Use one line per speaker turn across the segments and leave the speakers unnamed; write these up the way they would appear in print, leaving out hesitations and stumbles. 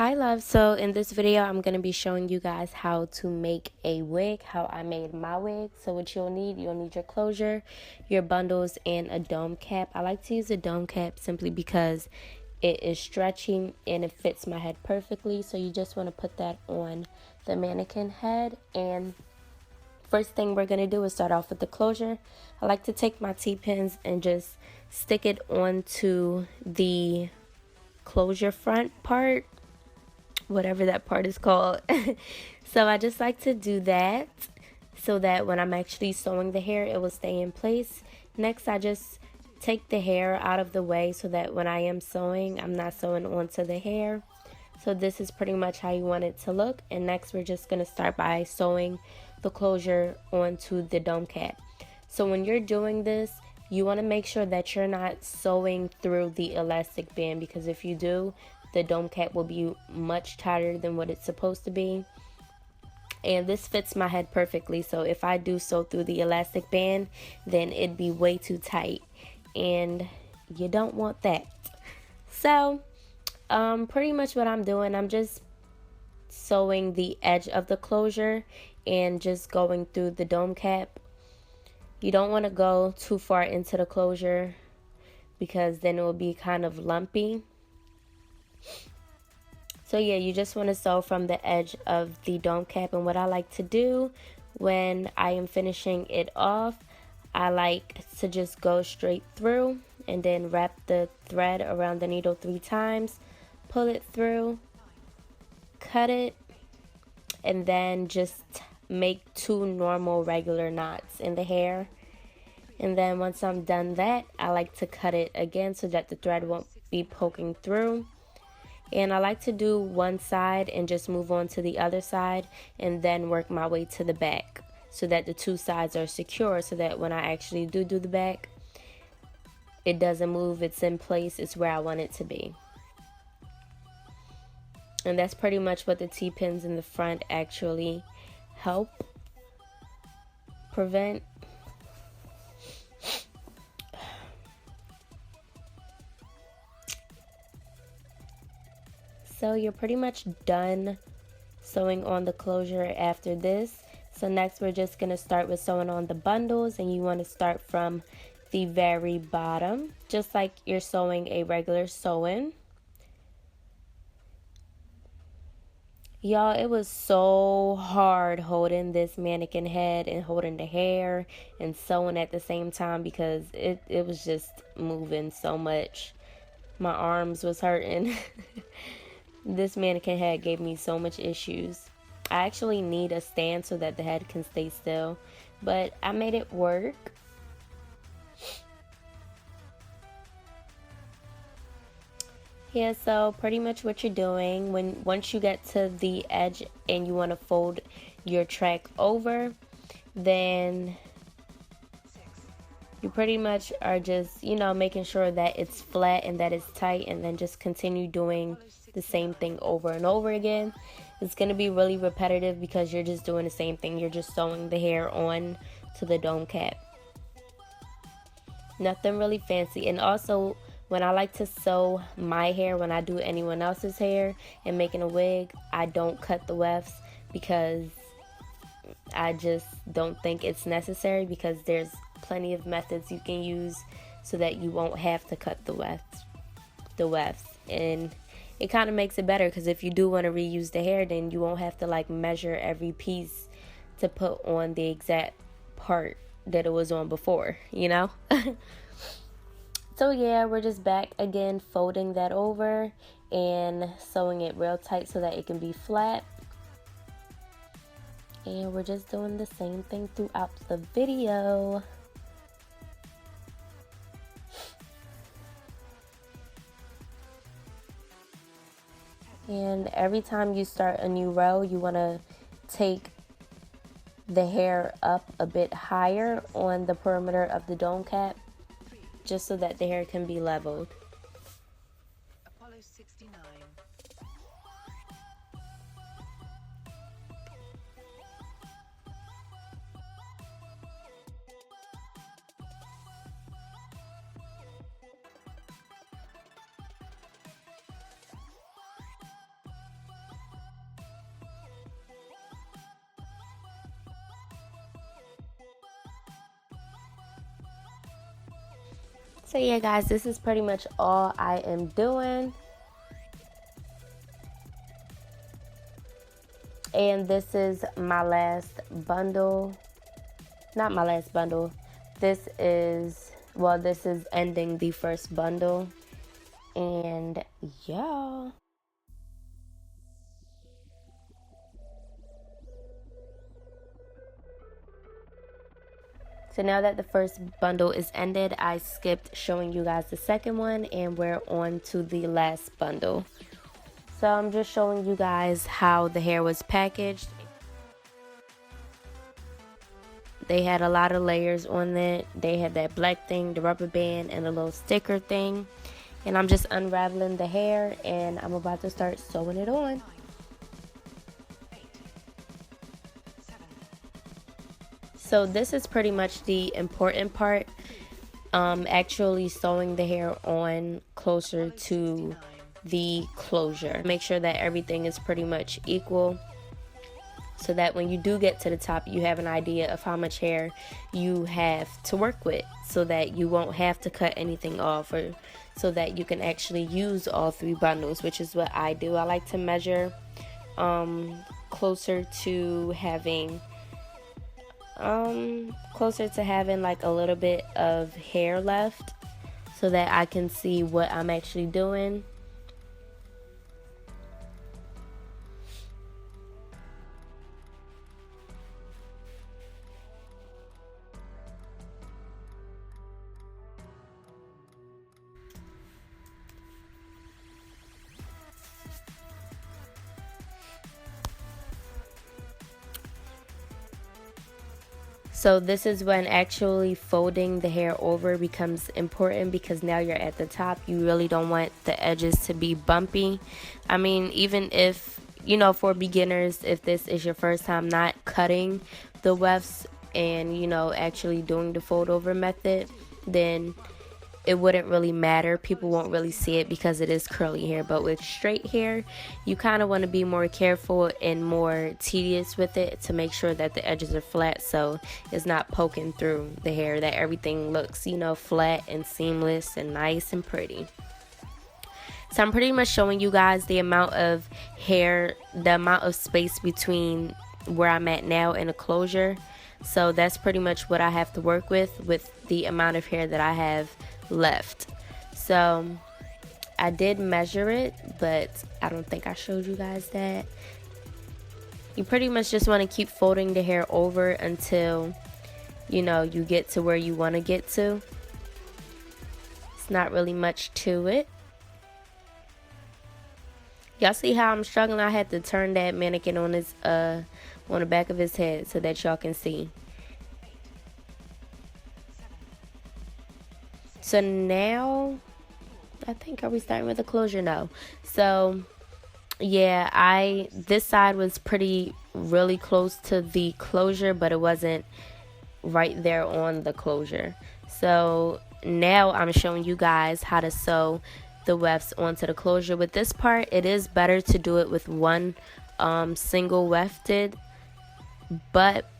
Hi love, so in this video I'm going to be showing you guys how to make a wig, how I made my wig. So what you'll need your closure, your bundles, and a dome cap. I like to use a dome cap simply because it is stretchy and it fits my head perfectly. So you just want to put that on the mannequin head. And first thing we're going to do is start off with the closure. I like to take my T-pins and just stick it onto the closure front part, whatever that part is called. So I just like to do that so that when I'm actually sewing the hair, it will stay in place. Next, I just take the hair out of the way so that when I am sewing, I'm not sewing onto the hair. So this is pretty much how you want it to look. And next, we're just going to start by sewing the closure onto the dome cap. So when you're doing this, you want to make sure that you're not sewing through the elastic band, because if you do, the dome cap will be much tighter than what it's supposed to be. And this fits my head perfectly, so if I do sew through the elastic band, then it'd be way too tight, and you don't want that. So pretty much what I'm doing, I'm just sewing the edge of the closure and just going through the dome cap. You don't want to go too far into the closure because then it will be kind of lumpy. So yeah, you just want to sew from the edge of the dome cap. And what I like to do when I am finishing it off, I like to just go straight through and then wrap the thread around the needle 3 times, pull it through, cut it, and then just make 2 normal regular knots in the hair. And then once I'm done that, I like to cut it again so that the thread won't be poking through. And I like to do one side and just move on to the other side and then work my way to the back so that the 2 sides are secure, so that when I actually do the back, it doesn't move, it's in place, it's where I want it to be. And that's pretty much what the T-pins in the front actually help prevent. So you're pretty much done sewing on the closure after this. So next we're just going to start with sewing on the bundles, and you want to start from the very bottom, just like you're sewing a regular sewing. Y'all, it was so hard holding this mannequin head and holding the hair and sewing at the same time because it was just moving so much. My arms was hurting. This mannequin head gave me so much issues. I actually need a stand so that the head can stay still, but I made it work. Yeah, so pretty much what you're doing, once you get to the edge and you want to fold your track over, then you pretty much are just, making sure that it's flat and that it's tight, and then just continue doing the same thing over and over again. It's going to be really repetitive because you're just doing the same thing. You're just sewing the hair on to the dome cap. Nothing really fancy. And also, when I like to sew my hair, when I do anyone else's hair and making a wig, I don't cut the wefts because I just don't think it's necessary, because there's plenty of methods you can use so that you won't have to cut the wefts. And it kind of makes it better, because if you do want to reuse the hair, then you won't have to like measure every piece to put on the exact part that it was on before, So yeah, we're just back again, folding that over and sewing it real tight so that it can be flat. And we're just doing the same thing throughout the video. And every time you start a new row, you want to take the hair up a bit higher on the perimeter of the dome cap, just so that the hair can be leveled.
Apollo 69.
So yeah guys, this is pretty much all I am doing. And this is my last bundle. Not my last bundle. This is ending the first bundle. And yeah. So now that the first bundle is ended, I skipped showing you guys the second one, and we're on to the last bundle. So I'm just showing you guys how the hair was packaged. They had a lot of layers on it. They had that black thing, the rubber band, and a little sticker thing. And I'm just unraveling the hair, and I'm about to start sewing it on. So this is pretty much the important part, actually sewing the hair on closer to the closure. Make sure that everything is pretty much equal, so that when you do get to the top, you have an idea of how much hair you have to work with, so that you won't have to cut anything off, or so that you can actually use all 3 bundles, which is what I do. I like to measure closer to having like a little bit of hair left, so that I can see what I'm actually doing. So this is when actually folding the hair over becomes important, because now you're at the top. You really don't want the edges to be bumpy. I mean, even if, you know, for beginners, if this is your first time not cutting the wefts and, you know, actually doing the fold over method, then it wouldn't really matter. People won't really see it because it is curly hair. But with straight hair, you kind of want to be more careful and more tedious with it, to make sure that the edges are flat, so it's not poking through the hair, that everything looks, you know, flat and seamless and nice and pretty. So I'm pretty much showing you guys the amount of hair, the amount of space between where I'm at now and a closure. So that's pretty much what I have to work with the amount of hair that I have left. So I did measure it, but I don't think I showed you guys that. You pretty much just want to keep folding the hair over until, you know, you get to where you want to get to. It's not really much to it. Y'all see how I'm struggling? I had to turn that mannequin on his on the back of his head so that y'all can see. So now, I think, are we starting with the closure? No. So yeah, this side was really close to the closure, but it wasn't right there on the closure. So now I'm showing you guys how to sew the wefts onto the closure. With this part, it is better to do it with one single wefted, but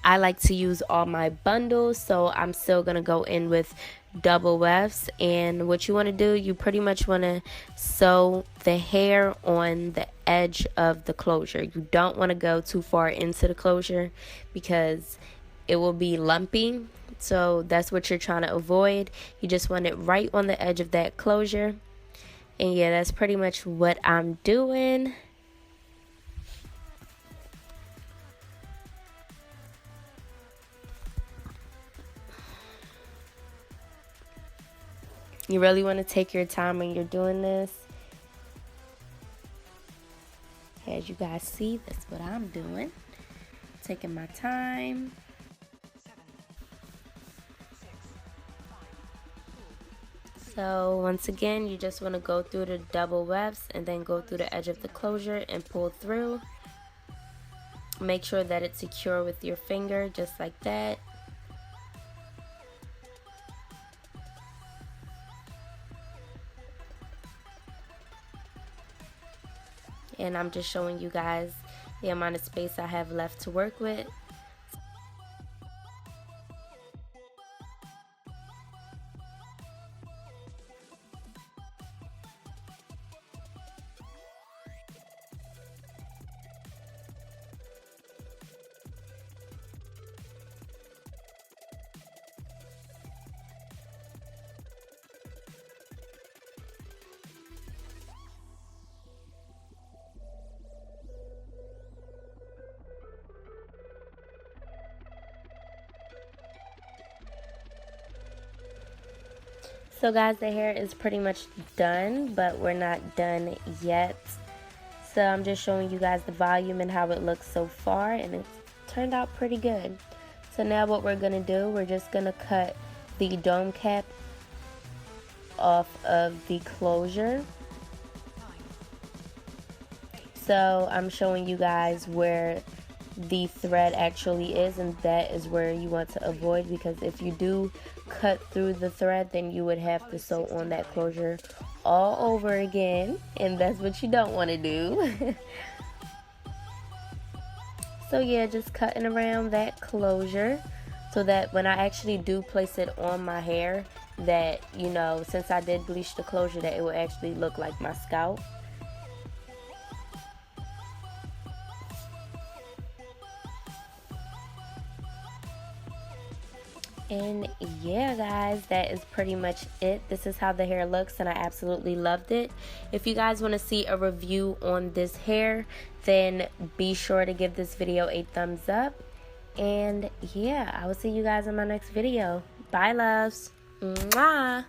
I like to use all my bundles, so I'm still gonna go in with double wefts. And what you want to do, you pretty much want to sew the hair on the edge of the closure. You don't want to go too far into the closure, because it will be lumpy. So that's what you're trying to avoid. You just want it right on the edge of that closure. And yeah, that's pretty much what I'm doing. You really want to take your time when you're doing this. As you guys see, that's what I'm doing. Taking my time. So once again, you just want to go through the double wefts and then go through the edge of the closure and pull through. Make sure that it's secure with your finger, just like that. And I'm just showing you guys the amount of space I have left to work with. So guys, the hair is pretty much done, but we're not done yet. So I'm just showing you guys the volume and how it looks so far, and it's turned out pretty good. So now what we're gonna do, we're just gonna cut the dome cap off of the closure. So I'm showing you guys where the thread actually is, and that is where you want to avoid, because if you do cut through the thread, then you would have to sew on that closure all over again, and that's what you don't want to do. So yeah, just cutting around that closure so that when I actually do place it on my hair, that, you know, since I did bleach the closure, that it will actually look like my scalp. And yeah guys, that is pretty much it. This is how the hair looks, and I absolutely loved it. If you guys want to see a review on this hair, then be sure to give this video a thumbs up. And yeah, I will see you guys in my next video. Bye loves. Mwah.